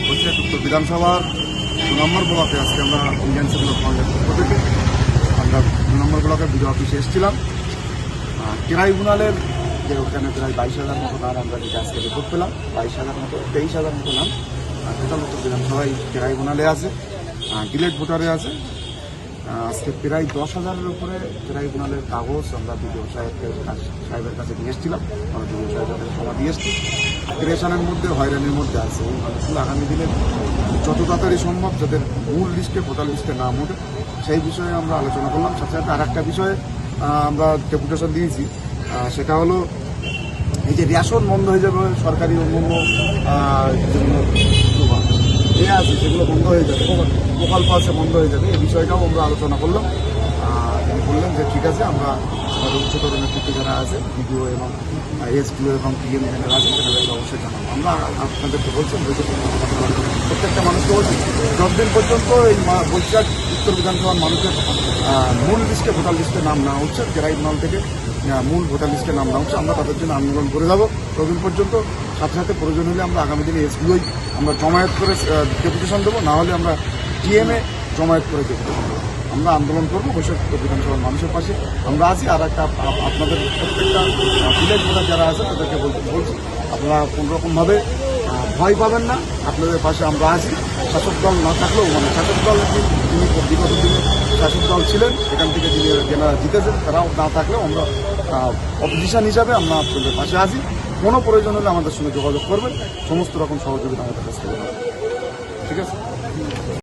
বলছিলাম উত্তর বিধানসভার 2 নম্বর ব্লকে আজকে আমরা ইন্ডিয়ান সেকুলার ফ্রন্টের পক্ষ থেকে আমরা 2 নম্বর ব্লকের বিডিও অফিসে এসেছিলাম। ট্রাইব্যুনালের যে ওখানে প্রায় 22,000 মতো নাম আমরা যেটা আজকে রিপোর্ট পেলাম, 22,000 মতো 23,000 মতো নাম টোটাল উত্তর বিধানসভায় ট্রাইব্যুনালে আছে, ডিলেট ভোটারে আছে। আজকে প্রায় 10,000-এর উপরে ট্রাইব্যুনালের কাগজ আমরা বিডিও সাহেবের কাছে নিয়ে এসেছিলাম। আমরা বিডিও সাহেবের কাছে জমা দিয়ে এসেছি। ক্রেশনের মধ্যে হয়রানির মধ্যে আছে এই মানুষগুলো আগামী দিনে যত তাড়াতাড়ি সম্ভব যাদের মূল লিস্টে ভোটার লিস্টে নাম ওঠে সেই বিষয়ে আমরা আলোচনা করলাম। সাথে সাথে আর একটা বিষয়ে আমরা ডেপুটেশন দিয়েছি, সেটা হলো এই যে রেশন বন্ধ হয়ে যাবে, সরকারি অন্যান্য যেগুলো আছে সেগুলো বন্ধ হয়ে যাবে, প্রকল্প আছে বন্ধ হয়ে যাবে, এই বিষয়টাও আমরা আলোচনা করলাম। তিনি বললেন যে ঠিক আছে, আমরা আমাদের উচ্চতর নেতৃত্ব যারা আছে বিডিও এবং এসডিও এবং পিএম যারা আছে সেটাকে অবশ্যই জানাবো। আমরা আপনাদেরকে বলছেন প্রত্যেকটা মানুষকে বলছি যতদিন পর্যন্ত এই বৈশাখ উত্তর বিধানসভার মানুষের মূল লিস্টে ভোটার লিস্টে নাম নেওয়া হচ্ছে, ট্রাইব্যুনাল থেকে মূল ভোটার লিস্টে নাম নেওয়া হচ্ছে, আমরা তাদের জন্য আন্দোলন করে যাবো ততদিন পর্যন্ত। সাথে সাথে প্রয়োজন হলে আমরা আগামী দিনে এসবিআই আমরা জমায়েত করে ডেপুটেশন দেবো, না হলে আমরা ডিএমএ জমায়েত করে ডেপুটেশন দেবো। আমরা আন্দোলন করবো বৈশাখ উত্তর বিধানসভার মানুষের পাশে আমরা আছি। আর একটা আপনাদের প্রত্যেকটা ভিলেজ ভোটার যারা আছে তাদেরকে বলছি আপনারা কোনোরকমভাবে ভয় পাবেন না, আপনাদের পাশে আমরা আছি। শাসক দল না থাকলেও শাসক দল যিনি বিগত দিনে শাসক দল ছিলেন, এখান থেকে যিনি যারা জিতেছেন তারাও না থাকলেও আমরা অপোজিশন হিসাবে আমরা আপনাদের পাশে আছি। কোনো প্রয়োজন হলে আমাদের সঙ্গে যোগাযোগ করবেন, সমস্ত রকম সহযোগিতা আমাদের কাছ থেকে। ঠিক আছে।